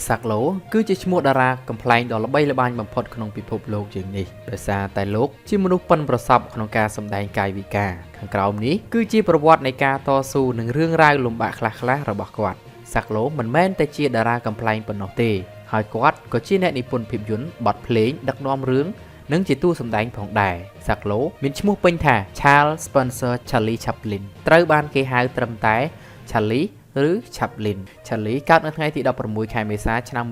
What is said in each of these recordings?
សាក់ឡូគឺជាឈ្មោះតារាកំ pl ែងដ៏ល្បីល្បាញបំផុតក្នុងពិភពលោកជាងនេះដោយសារតែលោកជាមនុស្សប៉ិនប្រសប់ក្នុងការសម្ដែងកាយវិការខាងក្រោមនេះគឺជាប្រវត្តិនៃការតស៊ូនិងរឿងរ៉ាវលំបាកខ្លះៗរបស់គាត់សាក់ឡូមិនមែនតែជាតារាកំ pl ែងប៉ុណ្ណោះទេហើយគាត់ក៏ជាអ្នកនិពន្ធភាពយន្តបទភ្លេងដឹកនាំរឿងនិងជាតួសម្ដែងផងដែរសាក់ឡូមានឈ្មោះពេញថា Charles Spencer Charlie Chaplin ត្រូវបានគេហៅត្រឹមតែ Charlie ឬ Chaplin Charlie កើតនៅថ្ងៃទី16ខែមេសាឆ្នាំ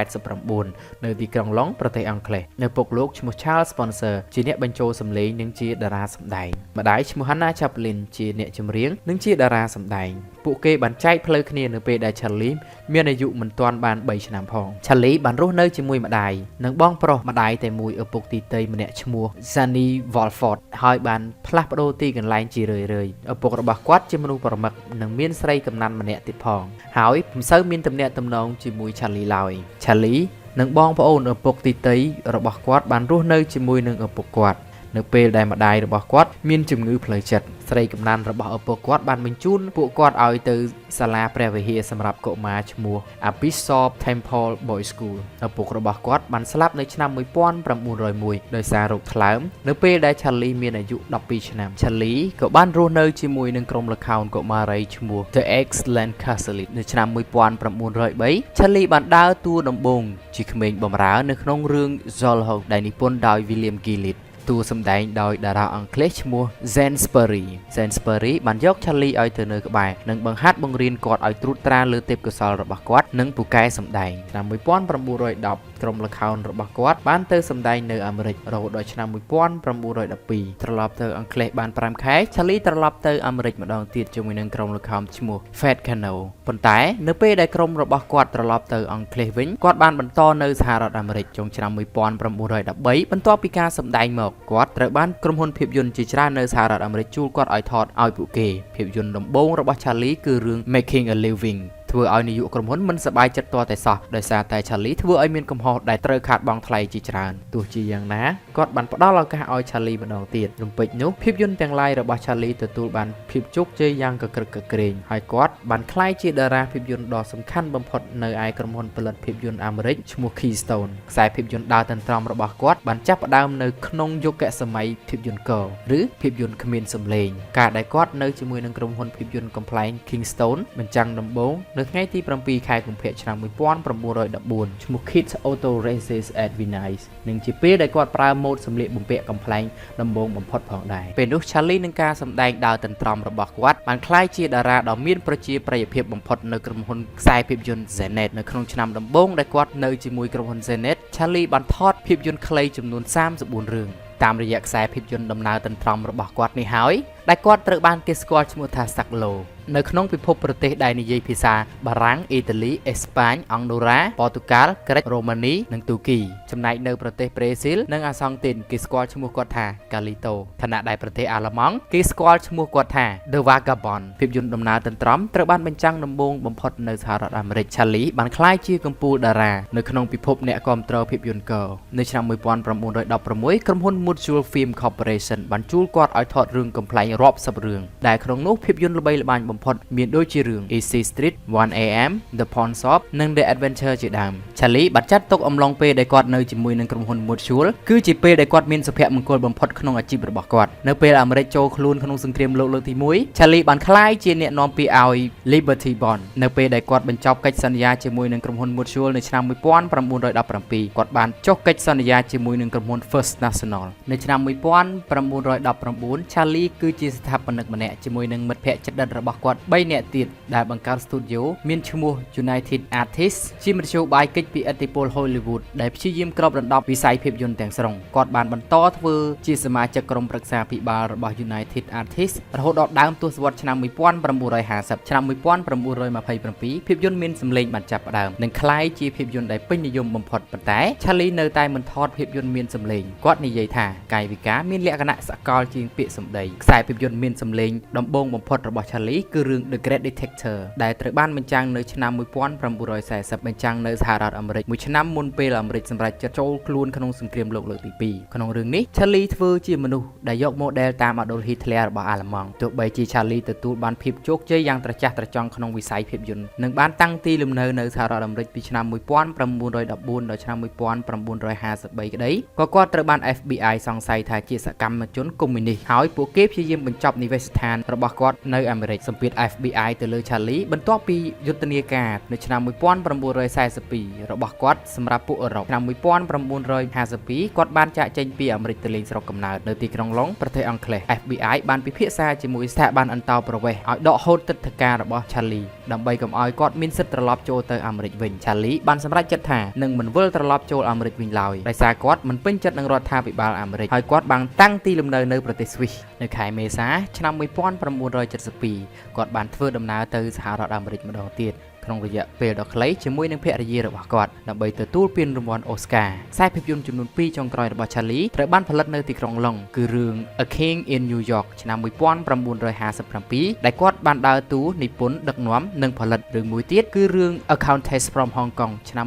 1889នៅទីក្រុងឡុងប្រទេសអង់គ្លេសនៅពុកលោកឈ្មោះ Charles Spencer ជាអ្នកបញ្ចូលសម្លេងនិងជាតារាសម្ដែងម្ដាយឈ្មោះ Hannah Chaplin ជាអ្នកចម្រៀងនិងជាតារាសម្ដែងពួកគេបានចែកផ្លូវគ្នានៅពេលដែល Charlie មានអាយុមិនទាន់បាន3ឆ្នាំផង Charlie បានរស់នៅជាមួយម្ដាយនិងបងប្រុសម្ដាយតែមួយឪពុកទីតីម្នាក់ឈ្មោះ Zanny Walford ហើយបានផ្លាស់ប្ដូរទីកន្លែងជារឿយៗឪពុករបស់គាត់ជាមនុស្សប្រមឹកនិងមានស្រីកំណាន់ម្នាក់ទៀតផងហើយមិនសូវមានទំនាក់ទំនងជាមួយ Charlie ឡើយ Charlie និងបងប្អូនឪពុកទីតីរបស់គាត់បានរស់នៅជាមួយនឹងឪពុកគាត់នៅពេលដែលម្ដាយរបស់គាត់មានជំងឺផ្លូវចិត្តស្រីកំណាន់របស់ឪពុកគាត់បានបញ្ជូនពួកគាត់ឲ្យទៅសាលាព្រះវិហារសម្រាប់កុមារឈ្មោះ Bishop Temple Boys School ឪពុករបស់គាត់បានស្លាប់នៅឆ្នាំ1901ដោយសាររោគថ្លើមនៅពេលដែល Charlie មានអាយុ12ឆ្នាំ Charlie ក៏បានរស់នៅជាមួយនឹងក្រុមល្ខោនកុមារីឈ្មោះ The Excellent Castle នៅឆ្នាំ1903 Charlie បានដើរតួដំបូងជាក្មេងបម្រើនៅក្នុងរឿង Zolhog ដែលនិពន្ធដោយ William Gillettតួសម្ដែងដោយតារាអង់គ្លេសឈ្មោះ Zane Sperry បានយក Charlie ឲ្យទៅនៅក្បែរនិងបង្ហាត់បង្រៀនគាត់ឲ្យត្រួតត្រាលើទេពកោសល្យរបស់គាត់និងពូកែសម្ដែងឆ្នាំ1910ក្រុមល្ខោនរបស់គាត់បានទៅសម្ដែងនៅអាមេរិករហូតដល់ឆ្នាំ1912ត្រឡប់ទៅអង់គ្លេសបាន5ខែ Charlie ត្រឡប់ទៅអាមេរិកម្ដងទៀតជាមួយនឹងក្រុមល្ខោនឈ្មោះ Fat Cano ប៉ុន្តែនៅពេលដែលក្រុមរបស់គាត់ត្រឡប់ទៅអង់គ្លេសវិញគាត់បានបន្តនៅសហរដ្ឋអាមេរិកចុងឆ្នាំ1913បន្ទាប់ពីការសម្ដែងមកគាត់ត្រូវបានក្រុមហ៊ុនភាពយន្តជាច្រើននៅសហរដ្ឋអាមេរិកជួលគាត់ឲ្យថតឲ្យពួកគេភាពយន្តដំបូងរបស់ Charlie គឺរឿង Making a Living ធ្វើឲ្យនាយកក្រុមហ៊ុនមិនសប្បាយចិត្តទាល់តែសោះដោយសារតែ Charlie ធ្វើឲ្យមានកំហុសដែលត្រូវខាតបង់ថ្លៃជាច្រើនទោះជាយ៉ាងណាគាត់បានផ្ដល់ឱកាសឲ្យ Charlie ម្ដងទៀតរំពេចនោះភាពយន្តទាំងឡាយរបស់ Charlie ទទួលបានភាពជោគជ័យយ៉ាងកក្រឹកកក្រែងហើយគាត់បានក្លាយជាតារាភាពយន្តដ៏សំខាន់បំផុតនៅឯក្រុមហ៊ុនផលិតភាពយន្តអាមេរិកឈ្មោះ Keystone ខ្សែភាពយន្តដើរតន្ត្រង់របស់គាត់បានចាប់ផ្ដើមនៅក្នុងយុគសម័យភាពយន្តកឬភាពយន្តគ្មានសម្លេងការដែលគាត់នៅជាមួយនឹងក្រុមហ៊ុនភាពយន្តកំ pl ែង Keystone បញ្ចាំងដំបូងនៅថ្ងៃទី7ខែកុម្ភៈឆ្នាំ1914ឈ្មោះ Kids Auto Races at Venice និងជាពេលដែលគាត់ប្រើម៉ូដសម្លៀកបំពាក់កំ pl ែងដំបូងបំផុតផងដែរពេលនោះ Charlie នឹងការសម្ដែងដើរតន្ត្រង់របស់គាត់បានក្លាយជាតារាដ៏មានប្រជាប្រិយភាពបំផុតនៅក្រុមហ៊ុនខ្សែភាពយន្ត Zenet នៅក្នុងឆ្នាំដំបូងដែលគាត់នៅជាមួយក្រុមហ៊ុន Zenet Charlie បានថតភាពយន្តខ្លីចំនួន34រឿងតាមរយៈខ្សែភាពយន្តដំណើរតន្ត្រង់របស់គាត់នេះហើយដែលគាត់ត្រូវបានគេស្គាល់ឈ្មោះថា សាក់ឡូនៅក្នុងពិភពប្រទេសដែលនិយាយភាសាបារាំងអ៊ីតាលីអេស្ប៉ាញអង់ដូរ៉ាប៉ូទុយហ្គាល់ក្រិចរ៉ូម៉ានីនិងទូគីចំណែកនៅប្រទេសប្រេស៊ីលនិងអាសង់ទីនគេស្គាល់ឈ្មោះគាត់ថាកាលីតូខណៈដែលប្រទេសអាល្លឺម៉ង់គេស្គាល់ឈ្មោះគាត់ថា The Vagabond ភាពយន្តដំណើរតន្ត្រង់ត្រូវបានបញ្ចាំងដំបូងបំផុតនៅសហរដ្ឋអាមេរិក Charlie បានក្លាយជាកំពូលតារានៅក្នុងពិភពអ្នកគាំទ្រភាពយន្តកនៅឆ្នាំ1916ក្រុមហ៊ុន Mutual Film Corporation បានជួលគាត់ឲ្យថតរឿងកំ pl ែងរាប់សិបរឿងដែលក្នុងនោះភាពយន្តល្បីល្បាញបំផុតមានដូចជារឿង Easy Street 1am The Pawn Shop និង The Adventure ជាដើម Charlie បានចាត់ទុកអំឡុងពេលដែលគាត់នៅជាមួយនឹងក្រុមហ៊ុន Mutual គឺជាពេលដែលគាត់មានសុភមង្គលបំផុតក្នុងអាជីពរបស់គាត់នៅពេលអាមេរិកចូលខ្លួនក្នុងសង្គ្រាមលោកលើកទី1 Charlie បានក្លាយជាអ្នកនាំពាក្យឲ្យ Liberty Bond នៅពេលដែលគាត់បញ្ចប់កិច្ចសន្យាជាមួយនឹងក្រុមហ៊ុន Mutual នៅឆ្នាំ1917គាត់បានចុះកិច្ចសន្យាជាមួយនឹងក្រុមហ៊ុន First National នៅឆ្នាំ1919 Charlie គឺជាស្ថាបនិកម្នាក់ជាមួយនឹងមិត្តភក្តិជិតដិតរបស់គាត់3នាក់ទៀតដែលបង្កើតស្ទូឌីយោមានឈ្មោះ United Artists ជាមធ្យោបាយកិច្ចពីឥទ្ធិពល Hollywood ដែលព្យាយាមគ្របដណ្ដប់វិស័យភាពយន្តទាំងស្រុងគាត់បានបន្តធ្វើជាសមាជិកក្រុមប្រឹក្សាភិបាលរបស់ United Artists រហូតដល់ដើមទសវត្សរ៍ឆ្នាំ1950ឆ្នាំ1927ភាពយន្តមានសម្លេងបានចាប់ផ្ដើមនិងក្លាយជាភាពយន្តដែលពេញនិយមបំផុតប៉ុន្តែ Charlie នៅតែមិនថតភាពយន្តមានសម្លេងគាត់និយាយថាកាយវិការមានលក្ខណៈសកលជាងពាក្យសម្ដីខ្សែភាពយន្តមានសម្លេងដំបូងបំផុតរបស់ Charlie គឺរឿង The Great Detector ដែលត្រូវបានបញ្ចាំងនៅឆ្នាំ1940បញ្ចាំងនៅសហរដ្ឋអាមេរិកមួយឆ្នាំមុនពេលអាមេរិកសម្រេចចិត្តចូលខ្លួនក្នុងសង្គ្រាមលោកលើកទី2ក្នុងរឿងនេះ Charlie ធ្វើជាមនុស្សដែលយក model តាម Adolf Hitler របស់អាល្លឺម៉ង់ទោះបីជា Charlie ទទួលបានភាពជោគជ័យយ៉ាងត្រចះត្រចង់ក្នុងវិស័យភាពយន្តនិងបានតាំងទីលំនៅនៅសហរដ្ឋអាមេរិកពីឆ្នាំ1914ដល់ឆ្នាំ1953ក្តីក៏គាត់ត្រូវបាន FBI សង្ស័យថាជាសកម្មជនកុម្មុយនីសហើយពួកគេព្យាយាមបញ្ចប់និវេសស្ថានរបស់គាត់នៅអាមេរិកសម្ពាធ FBI ទៅលើ Charlie បន្ទាប់ពីយុទ្ធនាការនៅឆ្នាំ1942របស់គាត់សម្រាប់ពួកអឺរ៉ុបឆ្នាំ1952គាត់បានចាកចេញពីអាមេរិកទៅលេងស្រុកកំណើតនៅទីក្រុងឡុងប្រទេសអង់គ្លេស FBI បានពិភាក្សាជាមួយស្ថាប័នអន្តោប្រវេសន៍ឲ្យដកហូតទិដ្ឋាការរបស់ Charlie ដើម្បីកុំឲ្យគាត់មានសិទ្ធិត្រឡប់ចូលទៅអាមេរិកវិញ Charlie បានសម្រេចចិត្តថានឹងមិនវិលត្រឡប់ចូលអាមេរិកវិញឡើយដោយសារគាត់មិនពេញចិត្តនឹងរដ្ឋាភិបាលអាមេរិកហើយគាត់បានតាំងទីលំនៅនៅប្រទេសស្វីសនៅខែមេសាឆ្នាំ1972គាត់បានធ្វើដំណើរទៅសហរដ្ឋអាមេរិកម្ដងទៀតក្នុងរយៈពេលដ៏ខ្លីជាមួយនឹងភរិយារបស់គាត់ដើម្បីទទួលពានរង្វាន់អូស្ការខ្សែភាពយន្តចំនួន2ចុងក្រោយរបស់ Charlie ត្រូវបានផលិតនៅទីក្រុងឡុងគឺរឿង A King in New York ឆ្នាំ1957ដែលគាត់បានដើរតួនិពន្ធដឹកនាំនិងផលិតរឿងមួយទៀតគឺរឿង A Countess from Hong Kong ឆ្នាំ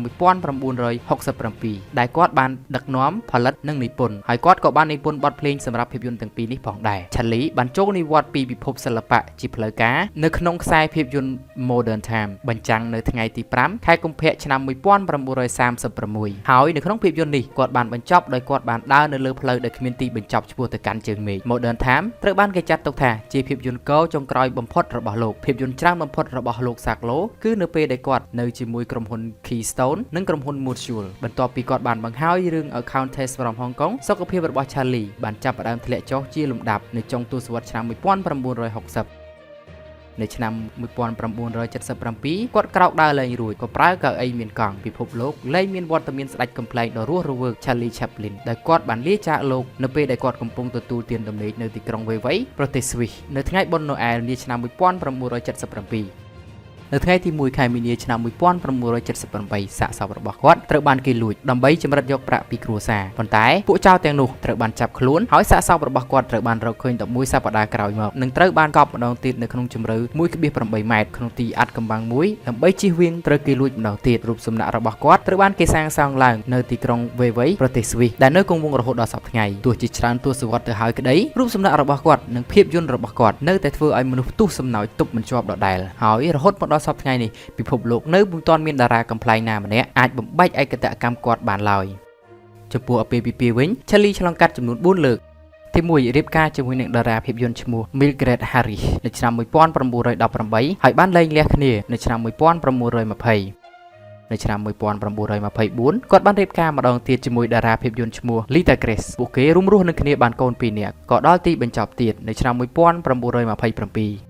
1967ដែលគាត់បានដឹកនាំផលិតនិងនិពន្ធហើយគាត់ក៏បាននិពន្ធបទភ្លេងសម្រាប់ភាពយន្តទាំងពីរនេះផងដែរ Charlie បានចូលនិវត្តន៍ពីពិភពសិល្បៈជាផ្លូវការនៅក្នុងខ្សែភាពយន្ត Modern Timeចាំងនៅថ្ងៃទី5ខែកុម្ភៈឆ្នាំ1936ហើយនៅក្នុងភាពយន្តនេះគាត់បានបញ្ចប់ដោយគាត់បានដើរនៅលើផ្លូវដែលគ្មានទីបញ្ចប់ឆ្ពោះទៅកាន់ជើងមេឃ Modern Time ត្រូវបានគេចាត់ទុកថាជាភាពយន្តកោចុងក្រោយបំផុតរបស់លោកភាពយន្តច្រើនបំផុតរបស់លោក Saklo គឺនៅពេលដែលគាត់នៅជាមួយក្រុមហ៊ុន Keystone និងក្រុមហ៊ុន Mutual បន្ទាប់ពីគាត់បានបង្ហើយរឿង A Countess from Hong Kong សុខភាពរបស់ Charlie បានចាប់ផ្ដើមធ្លាក់ចុះជាលំដាប់នៅចុងទសវត្សរ៍ឆ្នាំ1960នៅឆ្នាំ1977គាត់ក្រោកដើរលេងរួចក៏ប្រើកៅអីមានកង់ពិភពលោកលែងមានវត្តមានស្ដេចកំប្លែងដ៏រស់រវើក Charlie Chaplin ដែលគាត់បានលាចាកលោកនៅពេលដែលគាត់កំពុងទទួលទានដំណេកនៅទីក្រុងវេវៃប្រទេសស្វីសនៅថ្ងៃបុណ្យណូអែលនាឆ្នាំ1977នៅថ្ងៃទី1ខែមីនាឆ្នាំ1978សាកសពរបស់គាត់ត្រូវបានគេលួចដើម្បីចម្រិតយកប្រាក់ពីគ្រួសារប៉ុន្តែពួកចោរទាំងនោះត្រូវបានចាប់ខ្លួនហើយសាកសពរបស់គាត់ត្រូវបានរកឃើញ11សប្តាហ៍ក្រោយមកនិងត្រូវបានកប់ម្ដងទៀតនៅក្នុងជម្រៅ 1.8 ម៉ែត្រក្នុងទីអាត់កំបាំងមួយដើម្បីជៀសវាងត្រូវគេលួចម្ដងទៀតរូបសំណាករបស់គាត់ត្រូវបានគេសាងសង់ឡើងនៅទីក្រុងវេវៃប្រទេសស្វីសដែលនៅគង់វង្សរហូតដល់សប្តាហ៍ថ្ងៃទោះជាច្រើនទសវត្សរ៍ទៅហើយក្តីរូបសំណាករបស់គាត់និងភាពយន្តរបស់គាត់នៅតែធ្វើឲ្យមនុស្សផ្ទុះសំណោចទប់មិនជាប់ដដែលហើយរហូតមកដល់សប្តាហ៍ថ្ងៃនេះពិភពលោកនៅពុំទាន់មានតារាកំ pl ែងណាម្នាក់អាចបំបែកឯកតកម្មគាត់បានឡើយចំពោះអាពាហ៍ពិពាហ៍វិញ Charlie ឆ្លងកាត់ចំនួន4លើកទី1រៀបការជាមួយនឹងតារាភាពយន្តឈ្មោះ Mildred Harris នៅឆ្នាំ1918ហើយបានលែងលះគ្នានៅឆ្នាំ1920នៅឆ្នាំ1924គាត់បានរៀបការម្ដងទៀតជាមួយតារាភាពយន្តឈ្មោះ Lita Grace ពួកគេរួមរស់នឹងគ្នាបានកូន2នាក់ក៏ដល់ទីបញ្ចប់ទៀតនៅឆ្នាំ1927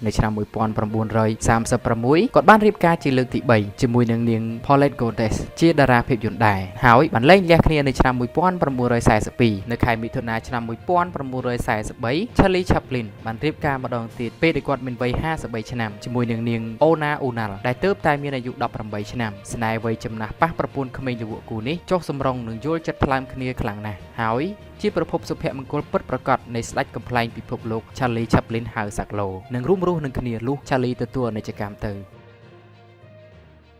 នៅឆ្នាំ1936គាត់បានរៀបការជាលើកទី3ជាមួយនឹងនាង Paulette Goddess ជាតារាភាពយន្តដែរហើយបានលែងលះគ្នានៅឆ្នាំ1942នៅខែមិថុនាឆ្នាំ1943 Charlie Chaplin បានរៀបការម្ដងទៀតពេលដែលគាត់មានវ័យ53ឆ្នាំជាមួយនឹងនាង Ona Unal ដែលទើបតែមានអាយុ18ឆ្នាំស្នេហ៍វ័យចំណាស់ប៉ះប្រពន្ធក្មេងល្វក់គូនេះចុះសម្រុងនឹងយល់ចិត្តថ្លើមគ្នាខ្លាំងណាស់ហើយជាប្រភពសុភមង្គលពិតប្រាកដនៃស្ដេចកំប្លែងពិភពលោក Charlie Chaplin ហៅ Saklo នឹងរួមរស់នឹងគ្នាលុះ Charlie ទទួលអាណិច្ចកម្មទៅ